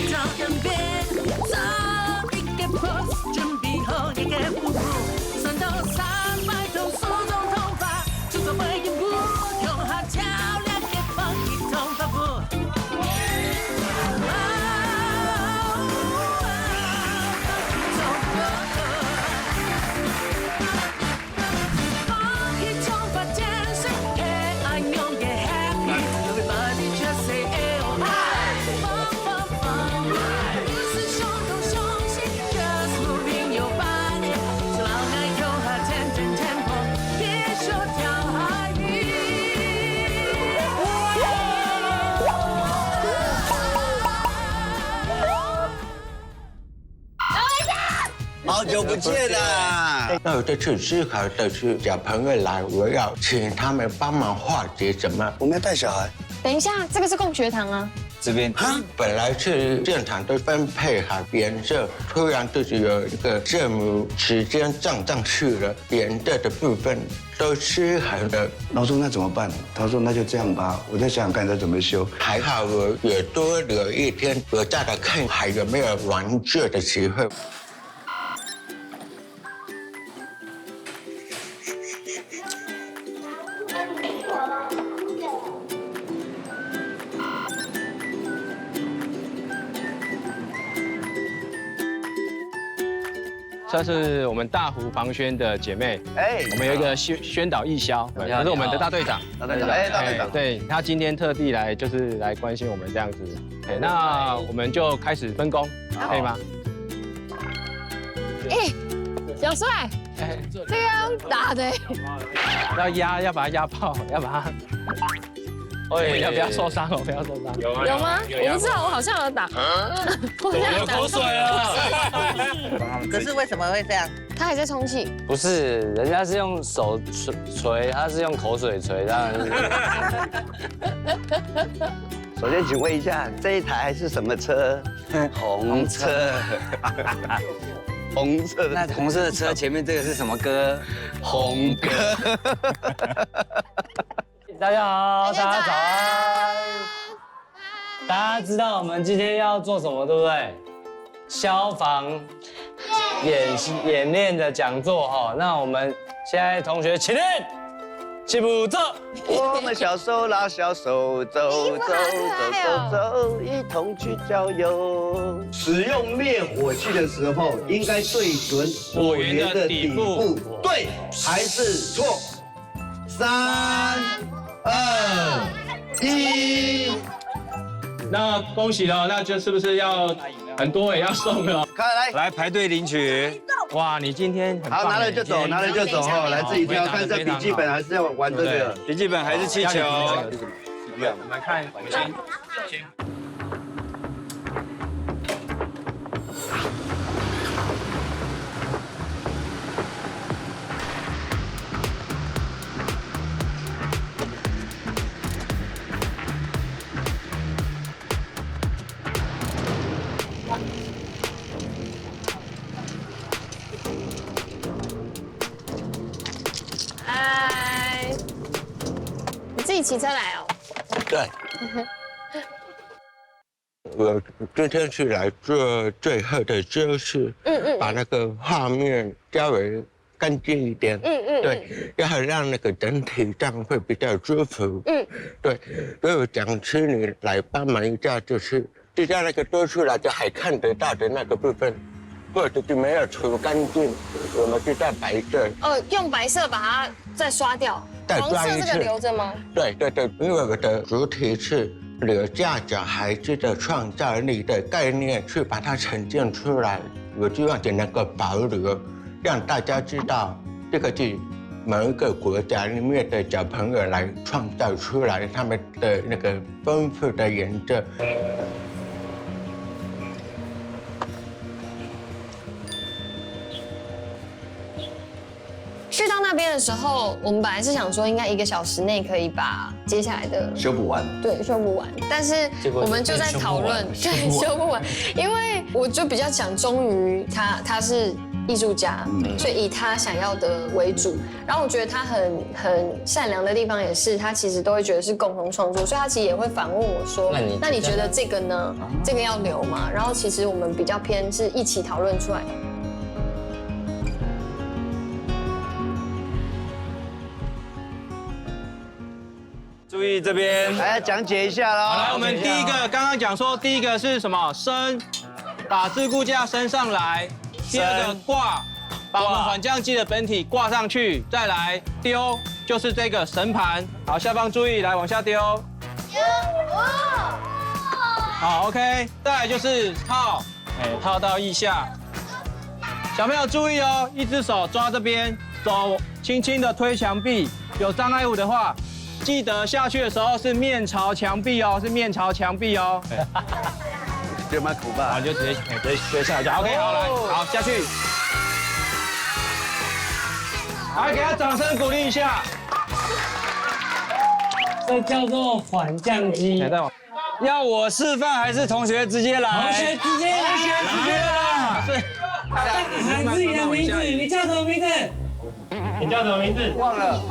到岸边，做一个 pose， 准备好一个舞步，算到300头梳妆头发，就做每一步，用好漂亮的放一通发布。好久不见啦！那我这次思考的是小朋友来，我要请他们帮忙化解什么？我们要带小孩，等一下，这个是共学堂啊。这边本来是现场都分配好颜色，突然就是有一个字母时间上去了，颜色的部分都失衡了。老师那怎么办？他说那就这样吧，我再想想看再怎么修。还好我也多留一天，我再来看还有没有完这的时候。这是我们大湖防宣的姐妹，我们有一个宣导义消，这是我们的大队长，大队长，对他今天特地来就是来关心我们这样子，那我们就开始分工，可以吗？小帅，这个要打的，要把它压爆，要把它。不要受伤哦，不要受伤。有吗？我不知道，我好像有打。有口水了。可是为什么会这样？他还在充气。不是，人家是用手捶，他是用口水捶，当然是。首先请问一下，这一台是什么车？红车。红色的。那红色的车前面这个是什么歌？红歌。大家好，大家早安。大家知道我们今天要做什么，对不对？消防演练的讲座哈。那我们现在同学起立，起步走。我们小手拉小手，走，一同去郊游。使用灭火器的时候，应该对准火源的底部，对还是错？3、2、1。那恭喜了，那就是不是要很多也要送了？来排队领取。哇，你今天很棒。好，拿了就走，拿了就走哈，来自己挑，看这笔记本还是要玩这个。笔记本还是气球？我们看，先。嗨，你自己骑车来哦？对。我今天是来做最后的修饰，把那个画面稍微干净一点，对，要让那个整体上会比较舒服，对，所以我想请你来帮忙一下，就是让那个多出来就还看得到的那个部分，或者是没有除干净，我们就在白色。用白色把它再刷掉，黄色这个留着吗？对，因为我的主题是留下小孩子的创造力的概念，去把它呈现出来。我希望也能够保留，让大家知道这个是某一个国家里面的小朋友来创造出来他们的那个丰富的颜色。去到那边的时候，我们本来是想说应该1个小时内可以把接下来的修补完，对，修补完。但是我们就在讨论，对，修不完，因为我就比较想忠于它是艺术家，所以以他想要的为主。然后我觉得他很善良的地方也是，他其实都会觉得是共同创作，所以他其实也会反问我说，那你觉得这个呢？这个要留吗？然后其实我们比较偏是一起讨论出来。注意这边，来讲解一下喽。好，来，我们第一个刚刚讲说，第一个是什么？升，把自顾架升上来。第二个挂，把我们缓降机的本体挂上去，再来丢，就是这个绳盘。好，下方注意，来往下丢。好 ，OK， 再来就是套，套到腋下。小朋友注意哦，一只手抓这边，手轻轻的推墙壁。有障碍物的话，记得下去的时候是面朝墙壁哦，是面朝墙壁哦。有蛮苦吧？好，就直接下来。OK， 好，来，好下去。来，给他掌声鼓励一下。这叫做缓降机。要我示范还是同学直接来？同学直接来，是。喊自己的名字，你叫什么名字？你叫什么名字？忘了。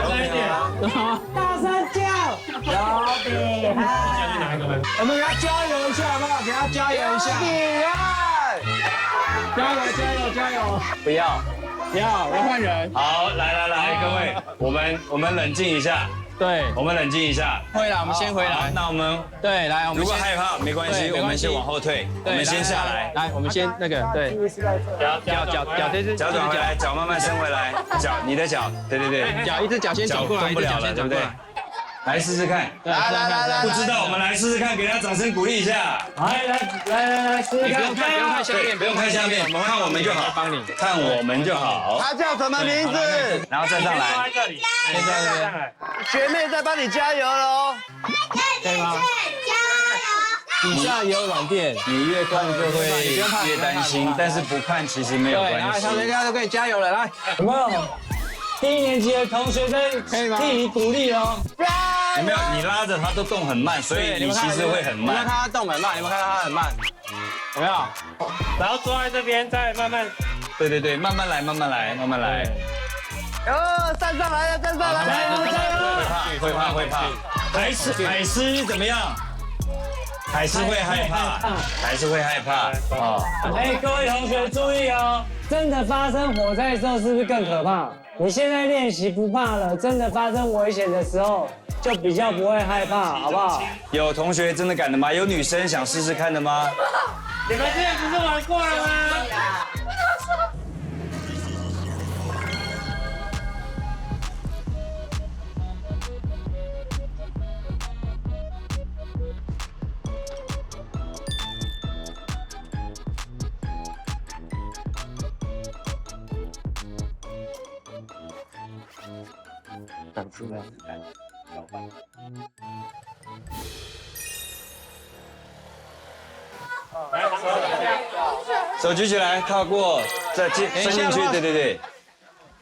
大一点。大声叫。小比汉。下去哪一个门？我们给他加油一下好不好？给他加油一下。加油！不要，要换人。好，来，各位，我们冷静一下。对，我们冷静一下。回来，我们先回来。那我们对，来，我们如果害怕没关系，我们先往后退。我们先下来。来，我们先那个对。脚转回来，脚慢慢伸回来。脚，你的脚，对。脚一只脚先走过来，动不了了，对不对？来试试看。来，不知道我们来试试看，给他掌声鼓励一下。来，试试看。不用看下面，不用看下面，看我们就好。帮你看我们就好。他叫什么名字？然后站上来。先在这边。学妹在帮你加油喽。可以吗？底下也有软垫，你越看就会越担心，但是不看其实没有关系。大家都可以加油了，来。有没有？低年级的同学在替你鼓励哦。有没有？你拉着他都动很慢，所以你其实会很慢。你们看他动很慢，你们看到他很慢，有没有？然后坐在这边，再慢慢。对，慢慢来。站上来了，站上来了。会怕。海狮怎么样？还是会害怕。哦。各位同学注意哦，真的发生火灾的时候是不是更可怕？你现在练习不怕了，真的发生危险的时候就比较不会害怕，好不好？有同学真的敢的吗？有女生想试试看的吗？你们之前不是玩过了吗？长出来。手举起来，靠过，再伸进去，对。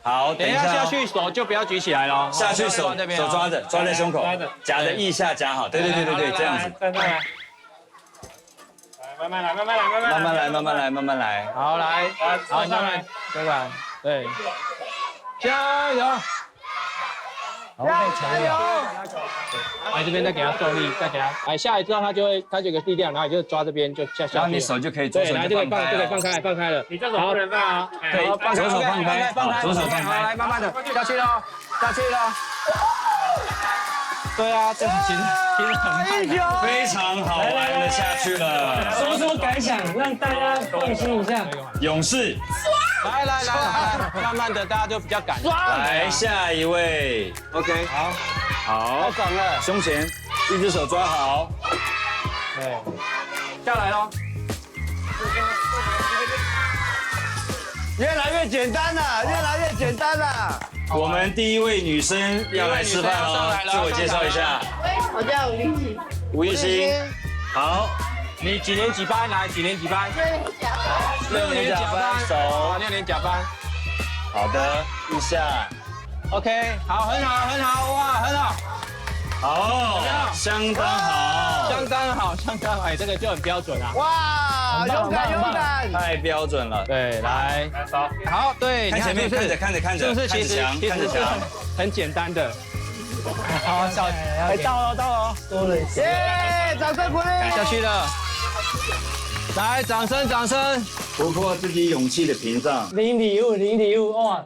好，等一下下去手就不要举起来了，下去手抓着，抓在胸口，夹着腋下夹好，对，这样子。站上来。慢慢来。好，来，好，上来，对，加油！加油！来这边再给他受力，再给他，来下来之后他就有个力量，然后你就抓这边就下去。然后你手就可以左手来这个放开了。你这手不能放啊。对，左手放开，左手放开。来，慢慢的下去了。对啊，这其实很慢，非常好玩的下去了。说感想，让大家放心一下。勇士，来，慢慢的大家就比较敢。来下一位 ，OK， 好，爽了，胸前一只手抓好，对，下来咯。越来越简单了。我们第一位女生要来示范哦，自我介绍一下。我叫吴玉欣。好，你几年几班？来，几年几班？6年甲班，手6年甲班。好的，一下。OK， 好，很好，哇，很好。好，相当好，哎，这个就很标准啊。哇，哇，勇敢勇敢！太标准了。对，来，好，对，看前面，看着看着看着，是不是其实看着墙，很简单的？好，小，哎，到了，多了一些。耶，掌声鼓励！下去了，来，掌声！突破自己勇气的屏障。零礼物，哇！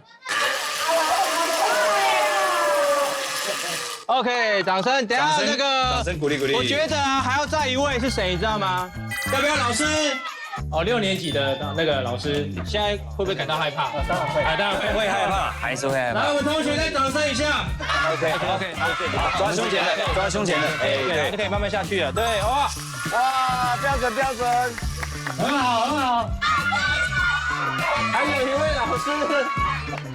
OK， 掌声！等下那个，掌声鼓励。我觉得啊，还要再一位是谁，你知道吗？要不要老师？哦，6年级的那个老师，现在会不会感到害怕？当然会，当然会害怕，还是会害怕。来，我们同学再掌声一下。OK，抓胸前的，哎，对，就可以慢慢下去了。对，哇，标准，很好。还有一位老师，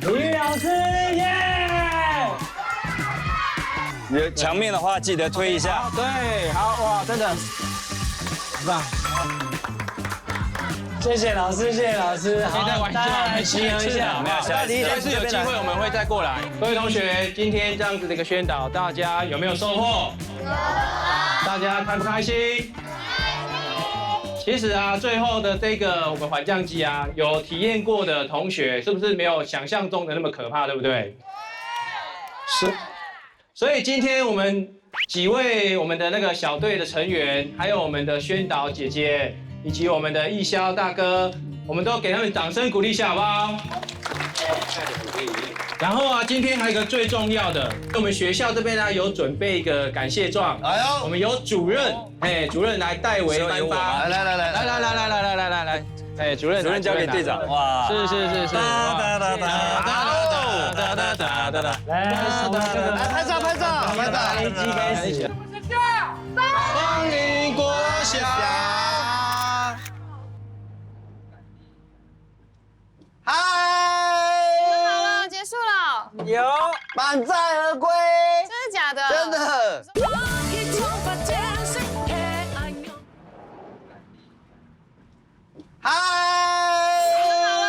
李老师，耶！ 有墙面的话，记得推一下。对，好哇，真的，很棒。谢谢老师。好，大家来集合一下。没有，下次有机会我们会再过来。各位同学，今天这样子的一个宣导，大家有没有收获？大家开不开心？其实啊，最后的这个我们缓降机啊，有体验过的同学，是不是没有想象中的那么可怕，对不对？是。所以今天我们几位我们的那个小队的成员，还有我们的宣导姐姐，以及我们的义消大哥，我们都给他们掌声鼓励一下，好不好？然后啊，今天还有一个最重要的，我们学校这边呢有准备一个感谢状，我们有主任，主任来代为颁发，来，主任交给队长，哇，是，来，拍照，飞机开始。光临国小。嗨，好了，结束了，有满载而归，真的假的？真的。嗨，好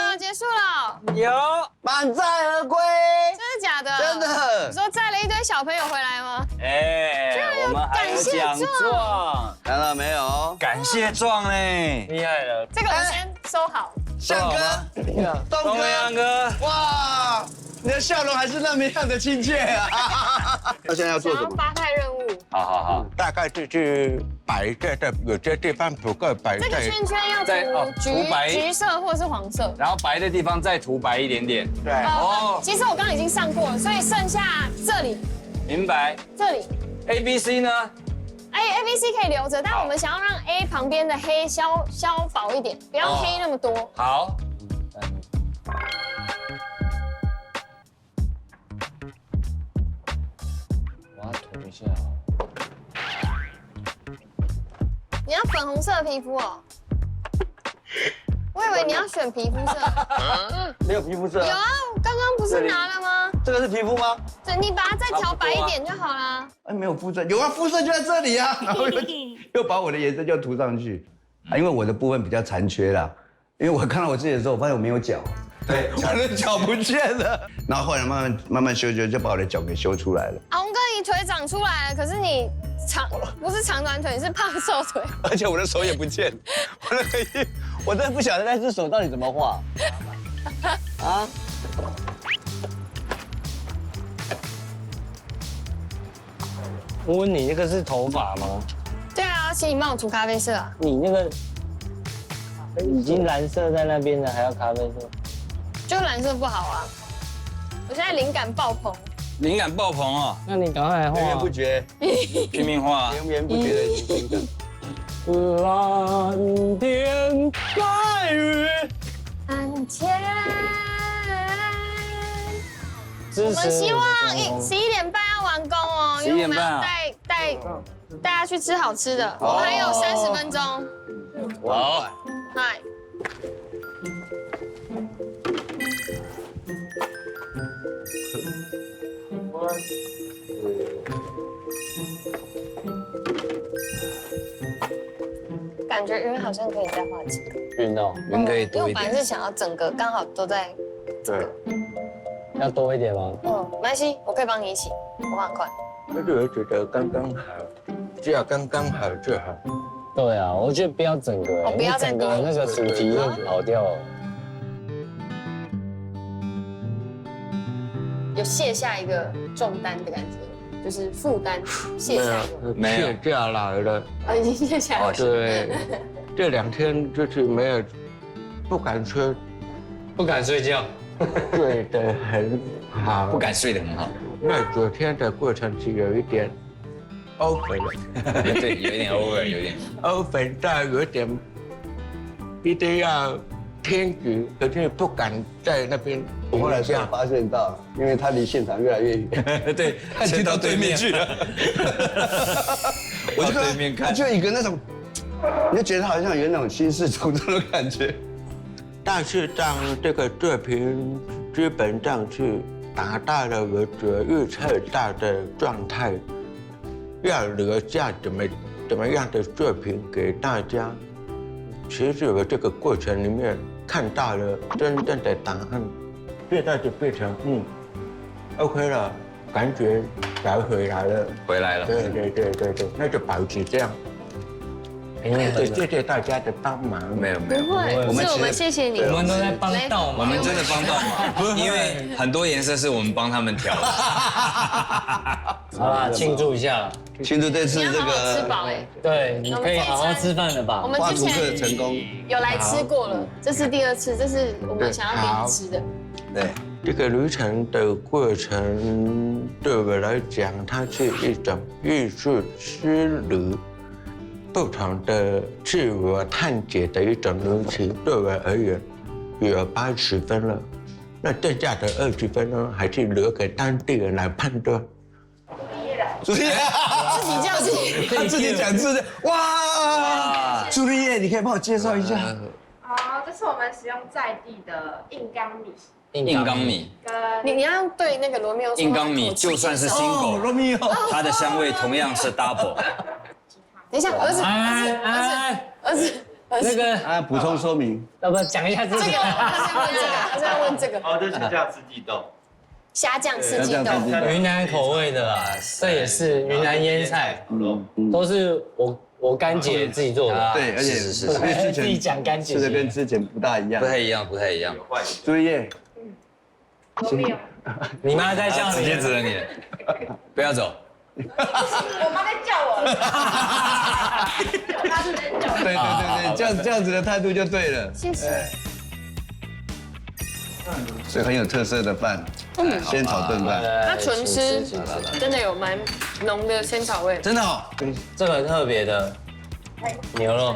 了，结束了，有满载而归，真的假的？真的你。说载了一堆小朋友回来吗？哎，我们还有奖状，看到没有？感谢状嘞，厉害了。这个我先收好。向哥，东哥，哇，你的笑容还是那么样的亲切啊！那现在要做什么？发派任务。好，大概就是摆在的，有些地方不够摆这个在。圈圈要涂涂白橘色或是黄色。然后白的地方再涂白一点点。对。其实我刚刚已经上过了，所以剩下这里。明白。这里。A、B、C 呢？A、B、C 可以留着，但我们想要让 A 旁边的黑消薄一点，不要黑那么多。好。我要涂一下。你要粉红色的皮肤哦。我以为你要选皮肤色。没有皮肤色。有啊，刚刚不是拿了吗？这个是皮肤吗？对，你把它再调白一点就好了。哎，没有肤色，有啊，肤色就在这里啊，然后又把我的颜色就涂上去，因为我的部分比较残缺啦，因为我看到我自己的时候，我发现我没有脚，对，我的脚不见了，然后后来慢慢修，就把我的脚给修出来了。阿红哥，你腿长出来了，可是你不是长短腿，你是胖瘦腿，而且我的手也不见，我真的不晓得那只手到底怎么画，啊？我问你，那个是头发吗？对啊，请你帮我涂咖啡色啊。你那个已经蓝色在那边了，还要咖啡色？就蓝色不好啊。我现在灵感爆棚。灵感爆棚哦！那你赶快来画。源源不绝，拼命画。源源不绝的灵感。蓝天白云。蓝天。我们希望11点半要完工哦，因为我们要带大家去吃好吃的，我们还有30分钟。好，嗨。感觉云好像可以再画几个。云哦，云可以因为我多一点。本来是想要整个刚好都在。对。要多一点吗？没关系，我可以帮你一起，我很快。那就我觉得刚刚好，只要刚刚好就好。对啊，我觉得不要整个，不要再整个那个主题又跑掉了。有卸下一个重担的感觉，就是负担卸下一个。没有卸下来了。已经卸下来了。对，这2天就是没有，不敢睡，不敢睡觉，睡得很好，不敢睡得很好。那昨天的过程是有一点 over 了，对，有一点 over， 有一点 over 到有点一定要天局，可是不敢在那边。我后来是有发现到，因为他离现场越来越远，对，先到对面去了。我就对面看，就一个那种，你就觉得好像有那种心事重重的感觉。但是当这个作品基本上是达到了我所预测到的状态，要留下怎么样的作品给大家。其实我这个过程里面看到了真正的答案，现在就变成OK 了，感觉找回来了，回来了。对，那就保持这样。对，谢谢大家的帮忙。没有，不会，是我们谢谢你。我们都在帮倒忙。我们真的帮倒忙，因为很多颜色是我们帮他们调的。好啦，庆祝一下。庆祝这次这你要好好吃个饱哎。对，你可以好好吃饭了吧？我们之画图课前成功。有来吃过了，这是第2次，这是我们想要给你吃的。对，这个旅程的过程对我来讲，它是一种艺术之旅，不同的自我探解的一种旅程。对我而言，有80分了，那剩下的20分呢，还是留给当地人来判断。朱丽叶，自己叫自己。他自己讲自己，哇！朱丽叶，你可以帮我介绍一下。这是我们使用在地的硬刚米。硬刚米，你要对那个罗密欧说。硬刚米就算是新狗，罗密欧，它的香味同样是 double。等一下，儿子，那个啊，补充说明。要不要讲一下这个？他是要问这个。这是虾酱四季豆。虾酱四季豆，云南口味的啦，这也是云南腌菜，都是我干姐自己做的。对，而且是因为之前自己讲干姐吃的跟之前不大一样。不太一样。朱丽叶，你妈在叫你，直接指着你，不要走。我妈在叫我了。我妈是在叫我。对，这样子的态度就对了。谢谢。所以很有特色的饭，仙草炖饭。它纯吃，真的有蛮浓的仙草味。真的哦。这个很特别的牛肉。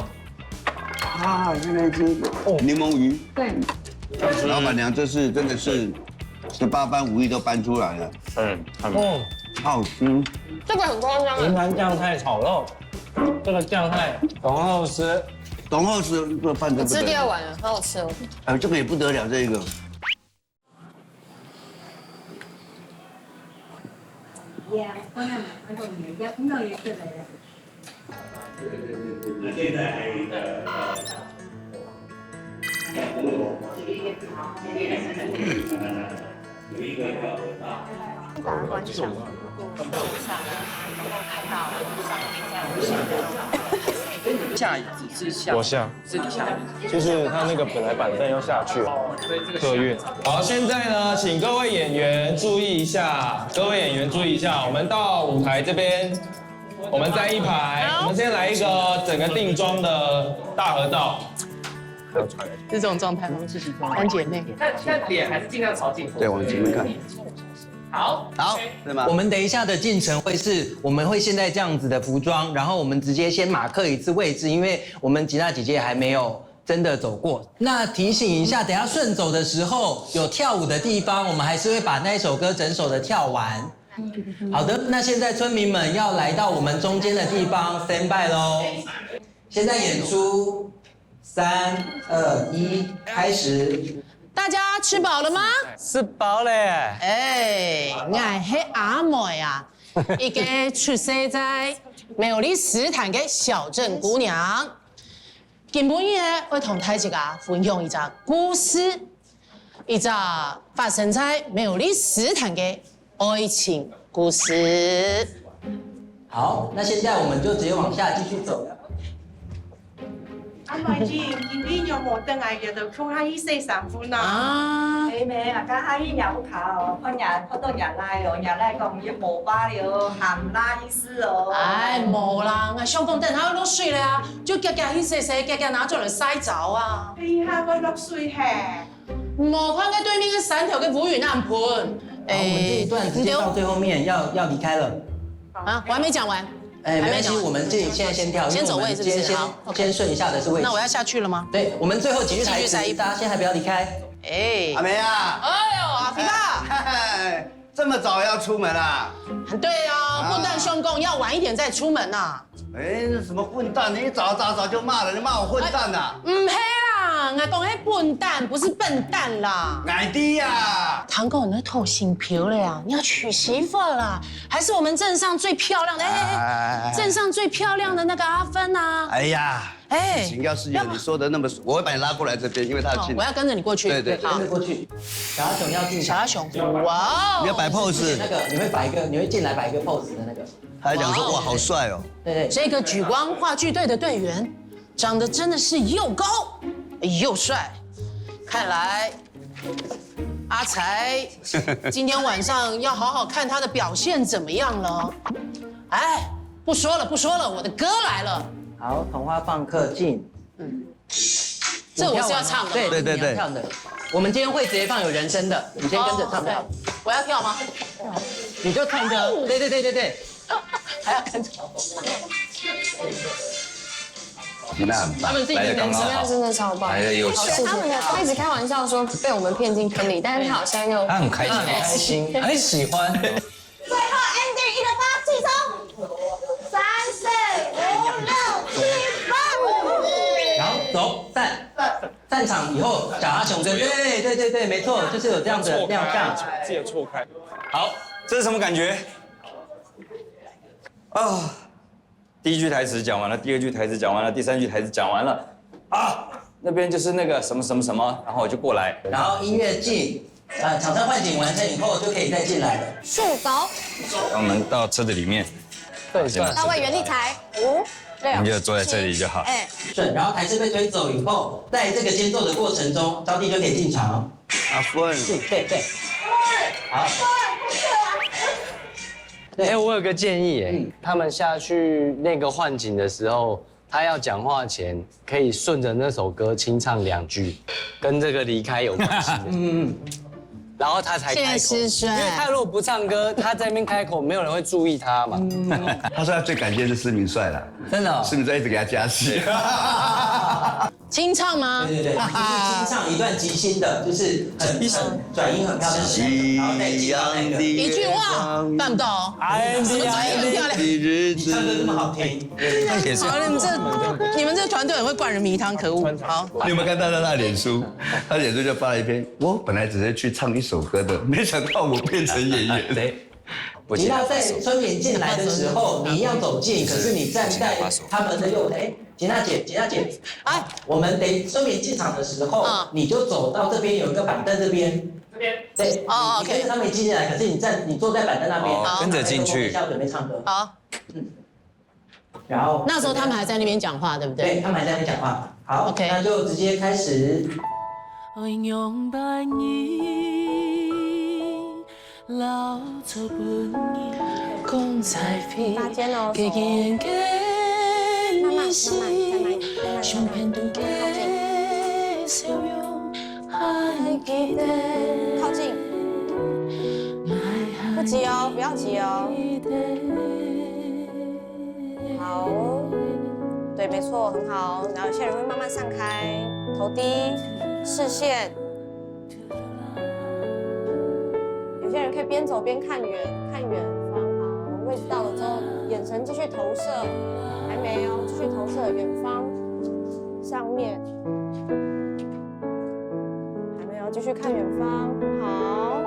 啊，原来是柠檬鱼。对。老板娘这次真的是18般武艺都搬出来了。好吃。这个很夸张云南酱菜炒肉，这个酱菜董厚师这饭真不吃得了。第2碗了，好好吃哦。这个也不得了，这个。打观赏，下椅子是下，我下，是你下。就是他那个本来板凳要下去，客运。好，现在呢，请各位演员注意一下，我们到舞台这边，我们在一排，我们先来一个整个定妆的大合照。是这种状态吗？三姐妹，但脸还是尽量朝镜头。对，往前面看。好，对吗？我们等一下的进程会是，我们会现在这样子的服装，然后我们直接先马克一次位置，因为我们吉娜姐姐还没有真的走过。那提醒一下，等一下顺走的时候有跳舞的地方，我们还是会把那一首歌整首的跳完。好的，那现在村民们要来到我们中间的地方 stand by 咯。现在演出，3、2、1，开始。大家吃饱了吗？吃饱嘞。哎，俺是阿妹啊，一个出生在苗栗斯坦的小镇姑娘。今晡日呢，会同大家分享一个故事，一个发生在苗栗斯坦的爱情故事。好，那现在我们就直接往下继续走了。阿妹子，今天有冇登来嘅？就空下依43分啊！啊，你咩啊？家下依有考，我多日来哦，日来讲一冇巴了，含拉意思哦。哎，冇啦，我上工等下落水了啊，就夾夾去洗洗，夾夾拿出嚟洗澡啊。哎下個落水嘿。冇看到對面嘅3條嘅烏雲暗盤。好，我们这一段直接到最后面要离开了。啊，我還沒講完。哎，没关系，我们现在先跳，先走位是不是？好，先顺一下的是位置。那我要下去了吗？对，我们最後幾句台詞，大家先還不要離開。哎，阿梅啊，哎呦，阿飛爸，这么早要出门啊？對啊，混蛋兄公要晚一點再出門啊。哎，那什么混蛋？你一早就骂了，你骂我混蛋呐？唔係啦，我講係笨蛋，不是笨蛋啦。矮低呀！堂哥，你的頭型漂了呀，你要娶媳婦了，還是我們鎮上最漂亮的？哎，鎮上最漂亮的那個阿芬啊！哎呀，事情要是有你說的那麼，我會把你拉過來這邊，因為他要進。我要跟着你過去。對對，跟着過去。小阿雄要進場。小阿雄，哇！你要擺 pose。那個你會擺一個，你會進來擺一個 pose 的那個。他講說哇，好帥哦。對對。這個莒光話劇隊的隊員，長得真的是又高又帥，看來阿才今天晚上要好好看他的表現怎麼樣了。哎，不說了，我的歌來了。好，童話放客進。這我是要唱的。對，你要跳的。我們今天會直接放有人聲的，你先跟着唱跳。我要跳嗎？你就唱歌。對。還要跟着。他們自己的能量真的超棒，他們一直開玩笑說被我們騙進坑裡，但是他好像又他很開心，很喜歡。最後 ending 108起衝，3、4、5、6、7、8。然後走散場以後，小阿雄跟對，沒錯，就是有這樣的亮相，自己錯開。好，這是什麼感覺？啊，第一句台詞講完了，第二句台詞講完了，第三句台詞講完了，啊，那邊就是那個什麼什麼什麼，然後我就過來，然後音樂進，場上換景完成以後就可以再進來了。數走，我們到車子裡面，到位原地踩5、6，你就坐在這裡就好。順，然後台式被推走以後，在這個間奏的過程中，招娣就可以進場。阿芬，對，好。哎，我有個建議，哎，他們下去那個換景的時候，他要講話前可以順着那首歌清唱2句，跟這個離開有關係的。然後他才開口，因為他如果不唱歌，他在那邊開口，沒有人會注意他嘛。他說他最感謝是施明帥啦，真的，施明帥一直給他加戲。清唱嗎？對，就是清唱一段即興的，就是很轉音很漂亮的，然後再接到那個一句話辦不到，什麼轉音很漂亮？你唱歌這麼好聽，好，你們這團隊很會灌人迷湯，可惡。好，你有沒有看到他的臉書？他臉書就發了一篇，我本來只是去唱一首歌的，沒想到我變成演員。對。吉娜在春眠進來的時候，你要走近，可是你站在他們的右邊。吉娜姐，哎，我們得春眠進場的時候，你就走到這邊有一個板凳這邊。對，你跟着他們一起進來，可是你坐在板凳那邊，跟着進去。下準備唱歌。好。然後那時候他們還在那邊講話，對不對？對，他們還在那邊講話。好 ，OK，那就直接開始。老走不腻，共在飞，给眼给你心，胸片都给笑容，还记得。靠近，不急哦，不要急哦。好，对，没错，很好。然后有些人会慢慢散开，头低，视线。有些人可以边走边看远方，好，位置到了之后，眼神继续投射，还没有，继续投射远方，上面，还没有，继续看远方，好。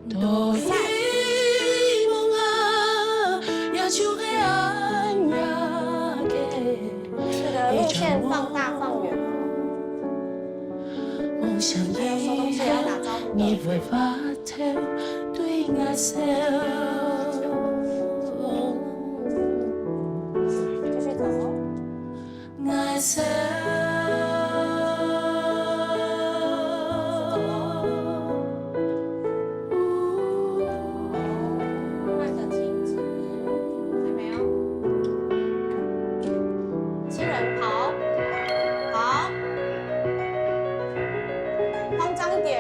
多希望啊，也就黑暗呀，这个路线放大放远。梦想你會發跳對我笑，继续走。慢的停止，还没有。新人跑，好，慌张一点，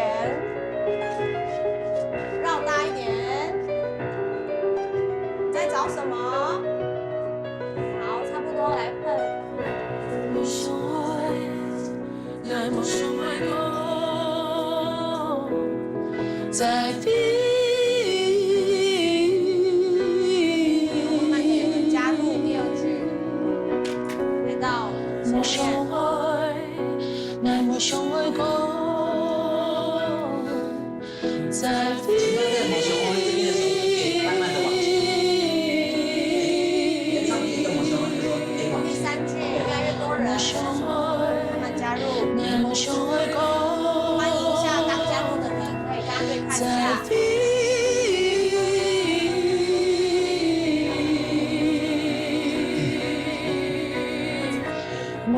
绕大一点。在找什么？好，差不多来碰。在地。慢点，加入第二句，来到前面。在地。第三句越来越多人，慢慢加入。欢迎一下刚加入的人，可以跟他对看一下。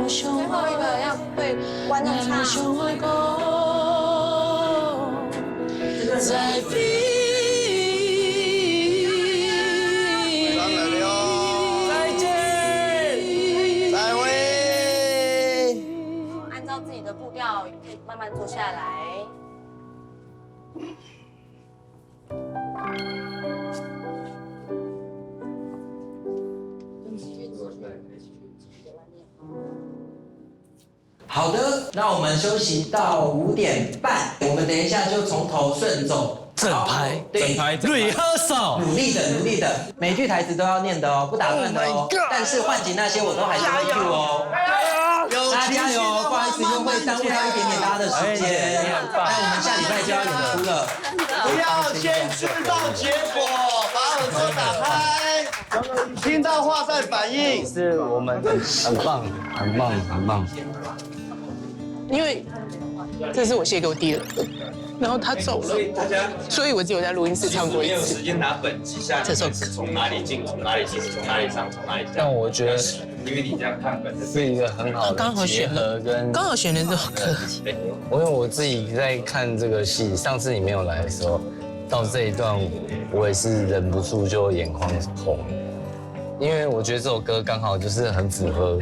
最后一个要对观众唱。在地。上来了哟！再见，再会。按照自己的步调，可以慢慢坐下来。好的，那我们休息到5点半，我们等一下就从头顺走。整排，对， rehearsal， 努力的，每句台词都要念的哦，不打断的哦。但是换景那些我都还是会 Q 哦。大家加油！不好意思，因为会耽误到一点点大家的时间。那我们下礼拜就要演出了。不要先知道结果，把耳朵打开，听到话再反应。是我们很棒。因为这是我写给我弟的歌，然后他走了，所以我只有在录音室唱过一次。没有时间拿本记下这首歌从哪里进，从哪里进，从哪里上，从哪里下。但我觉得因为你这样看本是一个很好的结合跟刚好选了这首歌。因为我自己在看这个戏，上次你没有来的时候，到这一段我也是忍不住就眼眶红，因为我觉得这首歌刚好就是很符合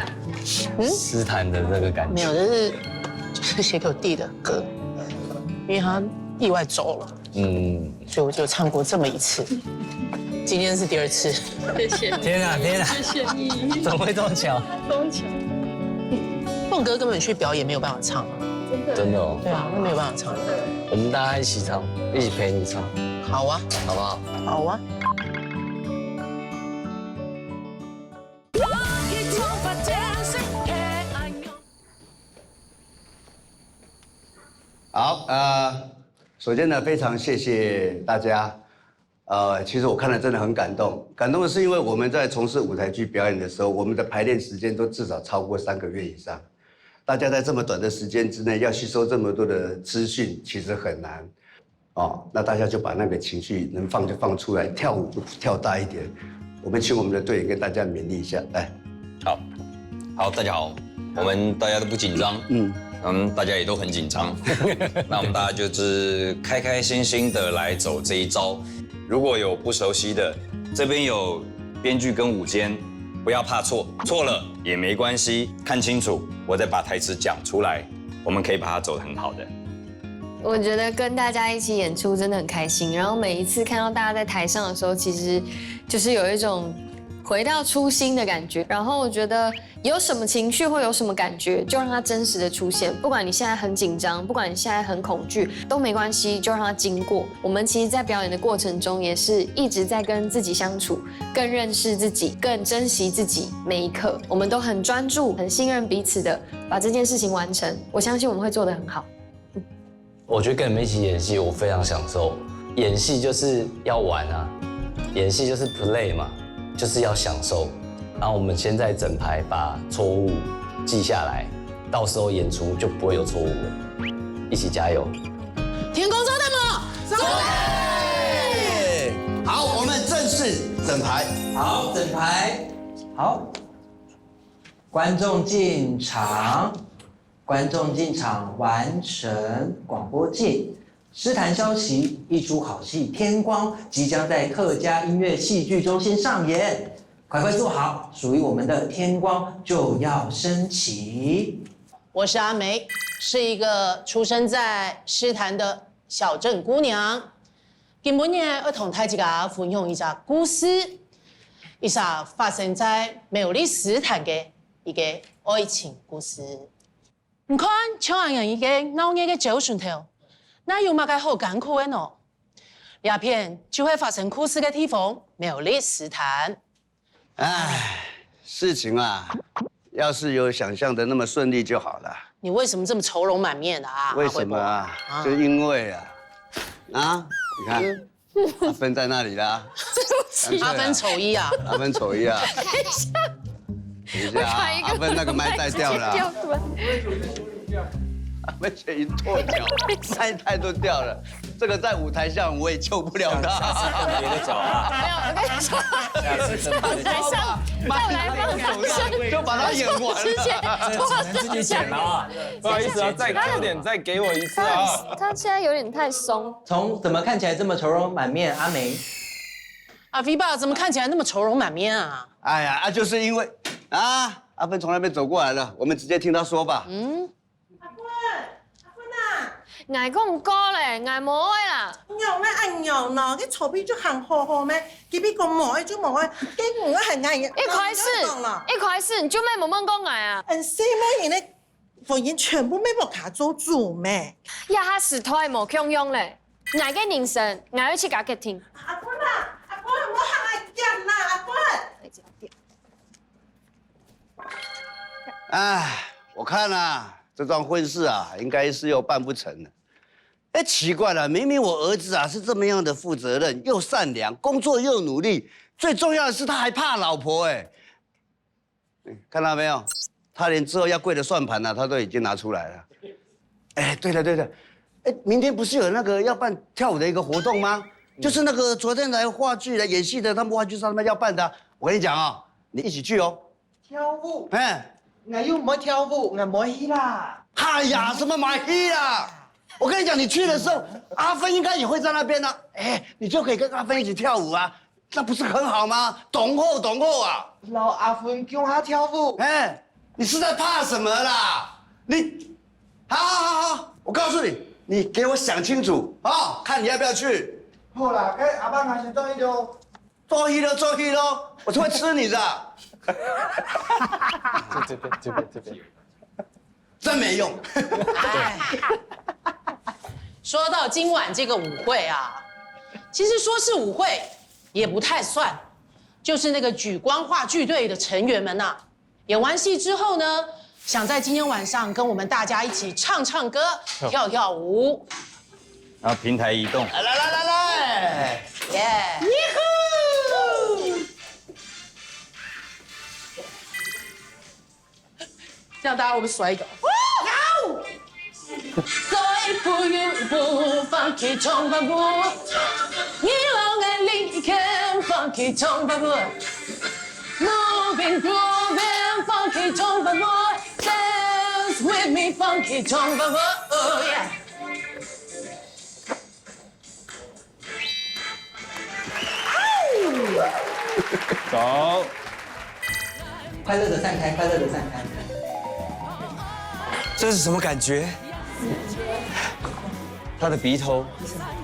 诗坛的这个感觉。没有，就是写给我弟的歌，因为他意外走了，所以我就唱过这么一次。今天是第2次。谢谢。天啊！谢谢你。怎么会这么巧？这么巧。这种歌根本去表演没有办法唱啊。真的哦。对啊，那没有办法唱。我们大家一起唱，一起陪你唱。好啊，好不好？好啊。好，首先呢，非常谢谢大家。其实我看了真的很感动，感动的是因为我们在从事舞台剧表演的时候，我们的排练时间都至少超过3个月以上。大家在这么短的时间之内要吸收这么多的资讯，其实很难。那大家就把那个情绪能放就放出来，跳舞就跳大一点。我们请我们的队员跟大家勉励一下，来。好，大家好，我们大家都不紧张，大家也都很紧张，那我们大家就是开开心心的来走这一招。如果有不熟悉的，这边有编剧跟舞监，不要怕错，错了也没关系，看清楚，我再把台词讲出来，我们可以把它走得很好的。我觉得跟大家一起演出真的很开心，然后每一次看到大家在台上的时候，其实就是有一种回到初心的感觉。然后我觉得有什么情绪或有什么感觉，就让它真实的出现。不管你现在很紧张，不管你现在很恐惧，都没关系，就让它经过。我们其实，在表演的过程中，也是一直在跟自己相处，更认识自己，更珍惜自己每一刻。我们都很专注、很信任彼此的把这件事情完成。我相信我们会做得很好。我觉得跟你们一起演戏，我非常享受。演戏就是要玩啊，演戏就是 play 嘛，就是要享受。然后我们现在整排把错误记下来，到时候演出就不会有错误了。一起加油！天空中的梦，走！好，我们正式整排。好，整排。好，观众进场，观众进场，完成广播镜。诗坛消息，一出好戏《天光》即将在客家音乐戏剧中心上演，快快坐好，属于我们的天光就要升起。我是阿梅，是一个出生在诗坛的小镇姑娘。今日要同大家分享一个故事，一个发生在苗栗诗坛的一个爱情故事。你看，像人一个闹热的酒船头。那有乜嘅好艰苦嘅喏？鸦片就会发生故事嘅地方，苗栗诗坛。唉，事情啊，要是有想象的那么顺利就好了。你为什么这么愁容满面的啊？为什么啊？就因为啊，你看，阿芬在那里啦。阿芬丑一啊！阿芬丑一啊！等一下，阿芬那个麦带掉了。而且一跺脚，麦太都掉了。这个在舞台上我也救不了他。放别的脚啊！没有，我跟你说，舞台上再来放就把它演完了。只能自己剪了啊！不好意思啊，再给我一次啊！他现在有点太松。从怎么看起来这么愁容满面？阿梅，阿飞爸怎么看起来那么愁容满面啊？哎呀，就是因为阿芬从那边走过来了，我们直接听他说吧。挨讲歌咧，挨无的啦。娘咧，哎娘咯，啲草皮就很好好咩？佢邊個冇就冇啊，跟我係挨嘅。一開始你就咩冇乜講挨啊？四萬人咧，服員全部咩冇卡做主咩？呀，他石頭係冇強用咧，挨嘅凝神，挨要去甲佢聽。阿官我行嚟見啦，阿官。哎，我看这桩婚事啊，应该是又办不成了。哎，奇怪了，明明我儿子啊是这么样的负责任，又善良，工作又努力，最重要的是他还怕老婆哎。看到没有？他连之后要跪的算盘他都已经拿出来了。哎，对了，哎，明天不是有那个要办跳舞的一个活动吗？就是那个昨天来话剧来演戏的，他们话剧上面要办的。我跟你讲啊，你一起去哦。跳舞？哎。我又唔會跳舞，我唔會去啦。哎呀，什麼買去啦？我跟你講，你去的時候，阿芬應該也會在那邊呢。哎，你就可以跟阿芬一起跳舞啊，那不是很好嗎？懂後啊！老阿芬叫他跳舞。哎，你是在怕什麼啦？你，好，我告訴你，你給我想清楚啊，看你要不要去。好啦，跟阿爸阿先做一咯。做一咯，我是會吃你的。这边，真没用。说到今晚这个舞会啊，其实说是舞会也不太算，就是那个莒光话剧队的成员们演完戏之后呢，想在今天晚上跟我们大家一起唱歌、跳舞，然后平台移动，来，耶！这样大家会不会摔一个？走一步一步，放弃冲半步，一路爱离开，放弃冲半步 ，Moving grooving， 放弃冲半步 ，Dance with me， 放弃冲半步 ，Oh yeah。走，快乐的散开，快乐的散开。这是什么感觉？他的鼻头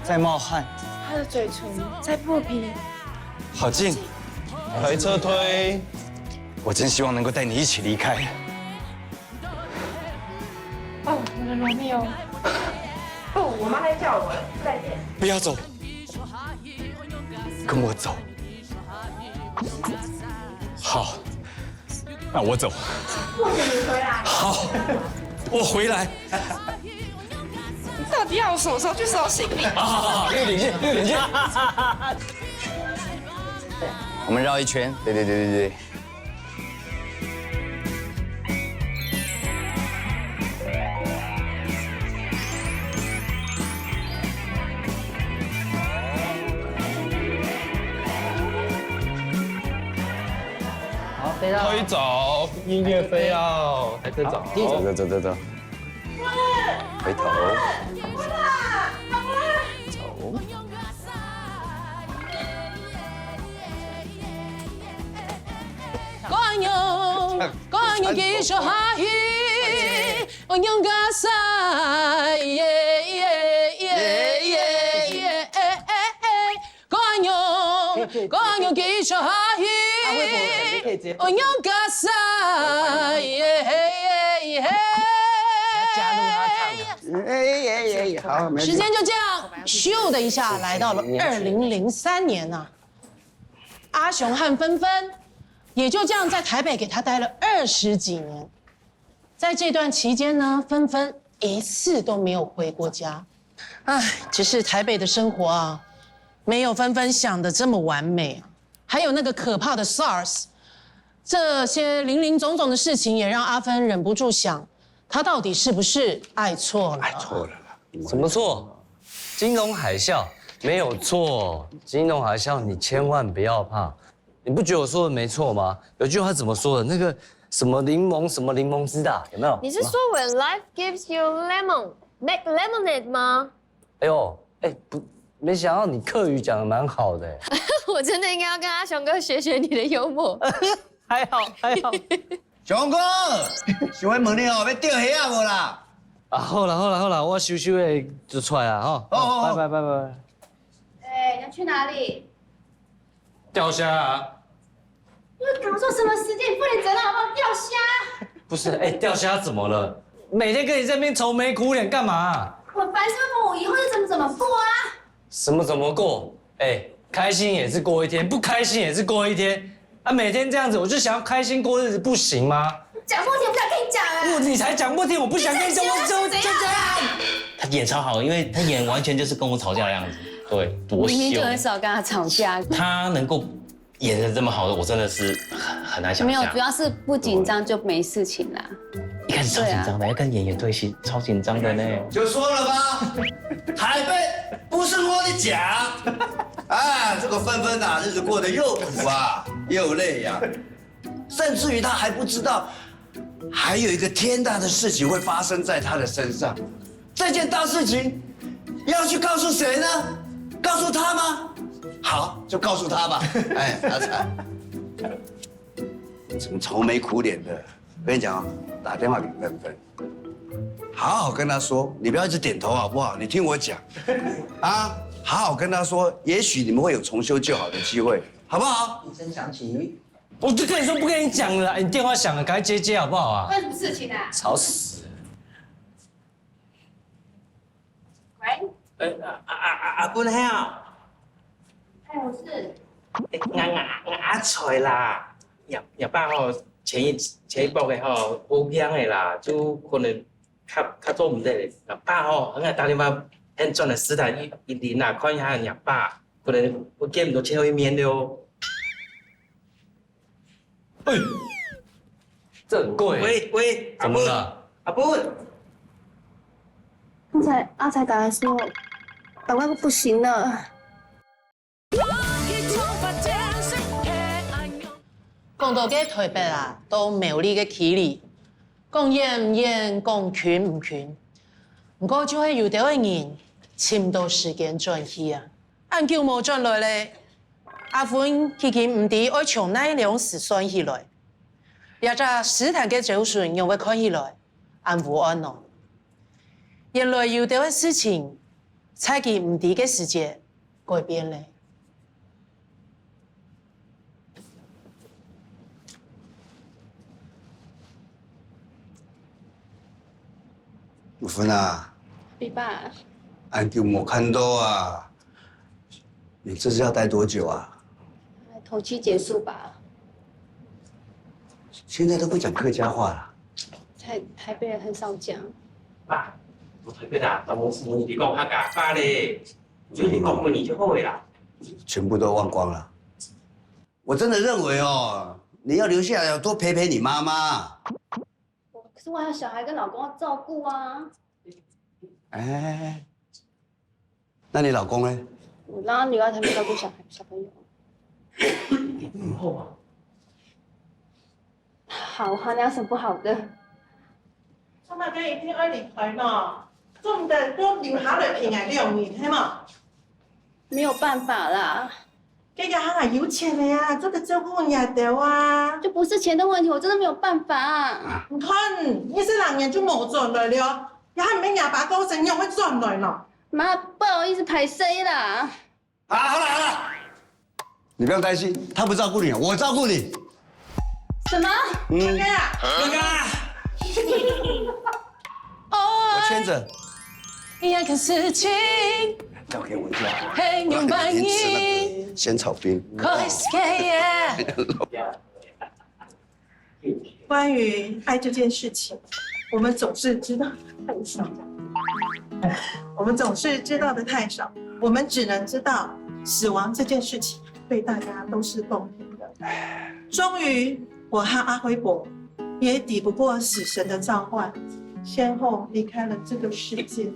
在冒汗，他的嘴唇在破皮，好近，来车推。我真希望能够带你一起离开。哦，我的罗密欧。哦，我妈在叫我，再见。不要走，跟我走。好，那我走。不许你回来。好，我回来。到底要我什么时候去收行李？好，6点见，6点见。我们绕一圈，对。好，飞可以走，音乐非要还可以走。走，回头，走。光有几首哈伊，我用个塞耶耶耶耶耶，光有几首哈伊，我用个塞耶耶耶。加入他唱。好，时间就这样咻的一下来到了2003年呐、阿雄和芬芬也就这样在台北给他待了20几年。在这段期间呢，芬芬一次都没有回过家。唉，只是台北的生活啊，没有芬芬想的这么完美啊。还有那个可怕的 SARS， 这些林林总总的事情也让阿芬忍不住想，他到底是不是爱错了？爱错了啦。什么错？金融海啸没有错，金融海啸你千万不要怕。你不觉得我说的没错吗？有句话怎么说的？那个什么柠檬什么柠檬汁的，有没有？你是说 When life gives you lemon, make lemonade 吗？哎呦，不，没想到你客语讲的蛮好的。我真的应该要跟阿雄哥学学你的幽默。还好。雄哥，想要问你哦，要钓虾啊无啦？啊，好啦，我收的就出来了哈。好，拜。哎，要去哪里？钓虾啊？你搞错什么时间？你不能责任好不好？钓虾。不是，钓虾怎么了？每天跟你这边愁眉苦脸干嘛？我烦什么？我以后是怎么过啊？什么怎么过？开心也是过一天，不开心也是过一天。啊，每天这样子，我就想要开心过日子，不行吗？讲不听，不想跟你讲啊！你才讲不听，我不想跟你讲，我就这样。他演超好，因为他演完全就是跟我吵架的样子，对，多明明就很凶。少跟他吵架。他能够演得这么好的，我真的是很难想象。没有，主要是不紧张就没事情啦。一开始超紧张的，要跟演员对戏，超紧张的呢。就说了吧，台北不是我的家。啊，这个芬芬啊，日子过得又苦啊，又累呀，甚至于她还不知道，还有一个天大的事情会发生在她的身上。这件大事情要去告诉谁呢？告诉她吗？好，就告诉她吧。哎，阿才，怎么愁眉苦脸的？我跟你讲啊，打电话给芬芬，好好跟她说，你不要一直点头好不好？你听我讲，啊。好好跟他说，也许你们会有重修旧好的机会，好不好？一声响起，我就跟你说不跟你讲了，你电话响了，赶快接好不好啊？发生什么事情啊？吵死了！喂？阿本好。哎，我是。阿菜啦，夜班吼前一步的吼无香的啦，就可能较做唔得的。夜班吼，我打电话。很转了斯坦一零啊，看一下你爸，可能我见唔到最后一面的哦。这很贵。喂，怎么了？阿本，刚才阿才打来说，老外不行了。讲到嘅台北啊，都苗栗嘅起哩，讲演唔演，讲群唔群。不過就係有啲嘅人簽到時間轉去啊，按叫冇轉來咧，阿芬佢唔知愛從哪兩時算起來，也就時談嘅周旋用會看起來，按無安咯。原來有啲嘅事情，在佢唔知嘅時間改變咧。有芬啊。比爸，俺就没看到啊！你这是要待多久啊？头期结束吧。现在都不讲客家话了。在台北人很少讲。爸，我台北啦，但我你讲客家话咧，就你讲你就好个啦。全部都忘光了。我真的认为哦，你要留下来，要多陪陪你妈妈。可是我还有小孩跟老公要照顾啊。哎，那你老公呢？我让他留在台北照顾小朋友。好，哪有什么不好的？今日嘅已經愛離開咯，做唔得都留下來平安2年，係嘛？没有辦法啦，這個還係有錢的呀，做個照顧也得啊。就不是錢的問題，我真的沒有辦法。你看，你是兩年就冇轉來了，也係唔廿把高升又會轉來咯。媽，不好意思，排誰啦？好了，你不用擔心，他不照顧你，我照顧你。什麼？哥哥，我牽着。一個事情，交給我一下。很有滿意。吃那個仙草冰。關於愛這件事情，我們總是知道太少。我們總是知道的太少，我們只能知道死亡這件事情對大家都是公平的。終於，我和阿輝伯也抵不過死神的召喚，先後離開了這個世界。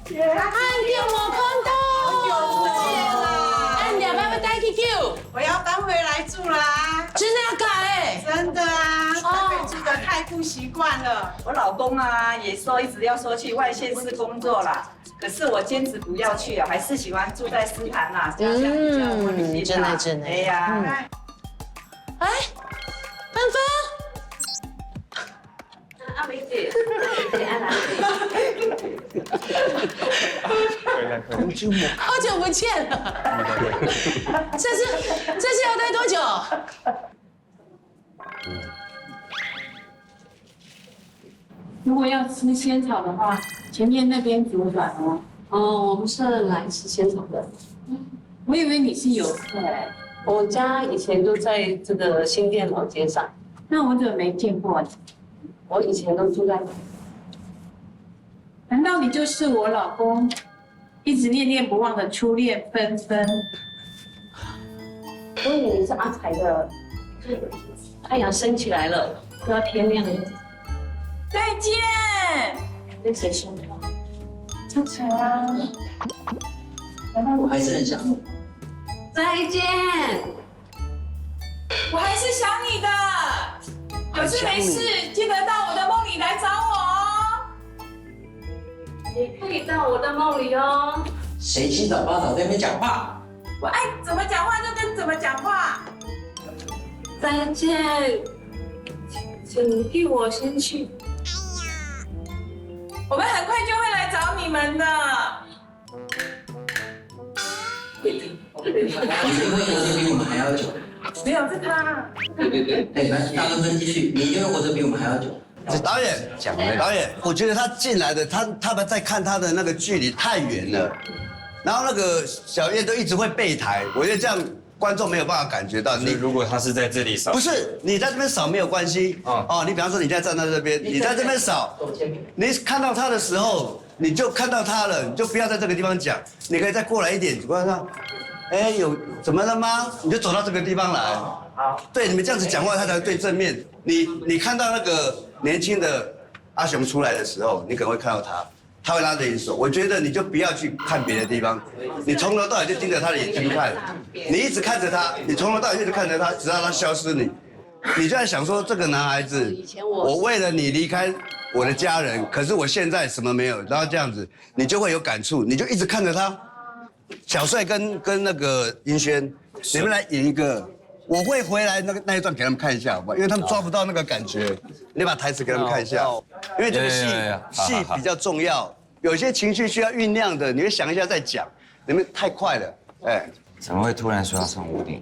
安掉我看到，安掉爸爸帶去救，我要搬回來住啦。真的要改？真的啊，台北住的太不習慣了。我老公啊，也說一直要說去外縣市工作啦，可是我堅持不要去啊，還是喜歡住在斯坦啦，這樣比較溫馨啦。真的。哎呀，哎，芬芬。阿梅姐，好久不見了，這次要待多久？如果要吃仙草的話，前面那邊左轉哦。哦，我們是來吃仙草的。我以為你是遊客哎。我家以前都在這個新店老街上。那我怎麼沒見過你？我以前都住在。難道你就是我老公一直念念不忘的初戀芬芬？我以為你是阿財的。太陽升起來了，都要天亮了。再見。跟誰說話？阿財啊。我還是很想你。再見。我還是想你的。有事沒事記得到我的夢裡來找我哦。也可以到我的夢裡哦。誰七早八早在那邊講話？我愛怎麼講話就跟怎麼講話。再見，請替我先去。我們很快就會來找你們的。你會活得比我們還要久。沒有，是他。對，大芬芬繼續，你一定會活得比我們還要久。導演，我覺得他進來的，他們在看他的那個距離太遠了，然後那個小燕都一直會背台，我覺得這樣觀眾沒有辦法感覺到。你如果他是在這裡掃，不是你在這邊掃沒有關係哦。你比方說你現在站在這邊，你在這邊掃，你看到他的時候，你就看到他了，你就不要在這個地方講，你可以再過來一點，你觀察，哎，有怎麼了嗎？你就走到這個地方來。好，對，你們這樣子講話，他才會對正面。你看到那個年輕的阿雄出來的時候，你可能會看到他會拉着你手。我覺得你就不要去看別的地方，你從頭到尾就盯着他的眼睛看，你一直看着他，你從頭到尾一直看着他，直到他消失你就在想說，這個男孩子，我為了你離開我的家人，可是我現在什麼沒有，然後這樣子，你就會有感觸，你就一直看着他。小帥跟那個英軒，你們來演一個。我會回來那一段給他們看一下，好不好？因為他們抓不到那個感覺，你把台詞給他們看一下，因為這個戲比較重要，有些情緒需要醞釀的，你會想一下再講，你們太快了，哎。怎麼會突然說要上屋頂？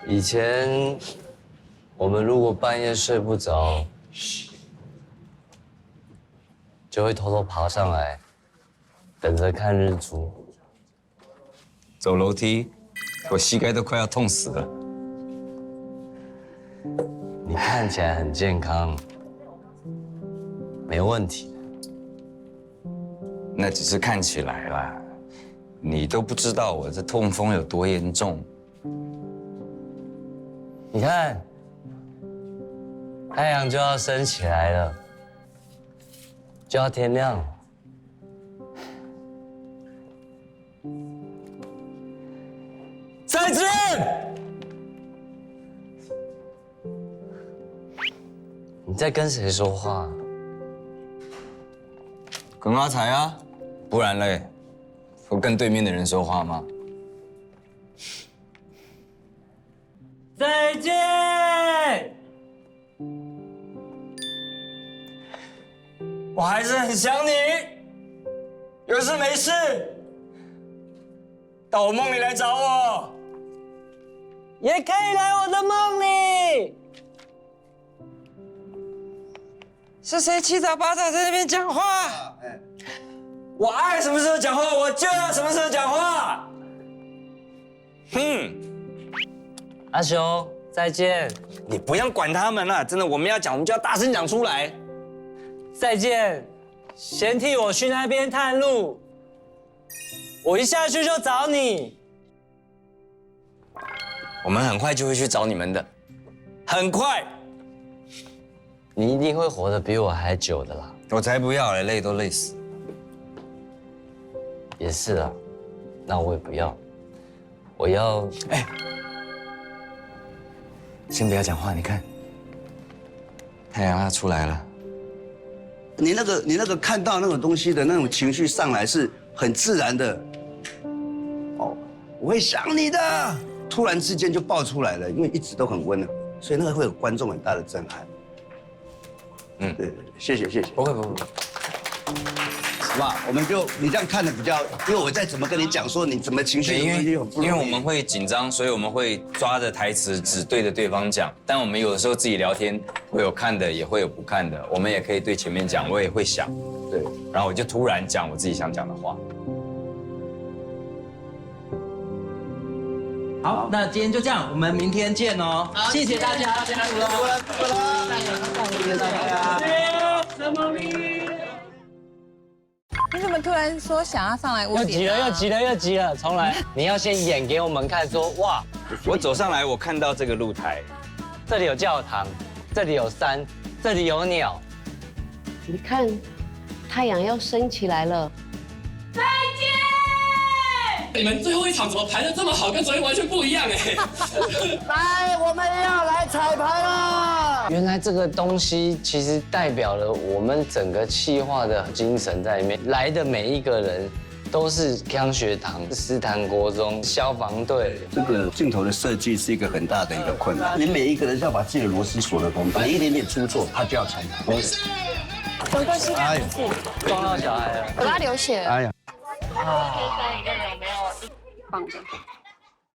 以前我們如果半夜睡不着，就會偷偷爬上來，等着看日出。走樓梯，我膝蓋都快要痛死了。你看起來很健康，沒問題。那只是看起來啦，你都不知道我這痛風有多嚴重。你看，太阳就要升起来了，就要天亮了。再见。你在跟谁说话？跟阿才啊，不然嘞，我跟对面的人说话吗？再见。我还是很想你，有事没事到我梦里来找我，也可以来我的梦里。是谁七早八早在那边讲话？我爱什么时候讲话，我就要什么时候讲话。阿雄，再见。你不要管他们了，真的，我们要讲，我们就要大声讲出来。再见，先替我去那边探路，我一下去就找你。我们很快就会去找你们的，很快。你一定会活得比我还久的啦。我才不要嘞，累都累死。也是啊，那我也不要。我要先不要讲话，你看，太阳它出来了。你那个看到那种东西的那种情绪上来是很自然的。哦，我会想你的，突然之间就爆出来了，因为一直都很温和，所以那个会有观众很大的震撼。对，谢谢。不会。好吧，我们就你这样看的比较，因为我再怎么跟你讲说你怎么情绪，因为我们会紧张，所以我们会抓着台词只对着对方讲。但我们有的时候自己聊天会有看的，也会有不看的。我们也可以对前面讲，我也会想，对，然后我就突然讲我自己想讲的话。好，那今天就这样，我们明天见哦。谢谢大家，谢谢大家。你怎么突然说想要上来又急了，重来。你要先演给我们看，说哇，我走上来，我看到这个露台，这里有教堂，这里有山，这里有鸟。你看，太阳要升起来了。再见。你们最后一场怎么排得这么好，跟昨天完全不一样哎！来，我们要来彩排了。原来这个东西其实代表了我们整个企划的精神在里面。来的每一个人都是康学堂、斯坦国中、消防队。这个镜头的设计是一个很大的一个困难，你每一个人要把自己的螺丝锁得通，每一点点出错，他就要裁判。总共是2次，撞到小孩了，我把他流血了。哎呀。可以看一个有没有放的。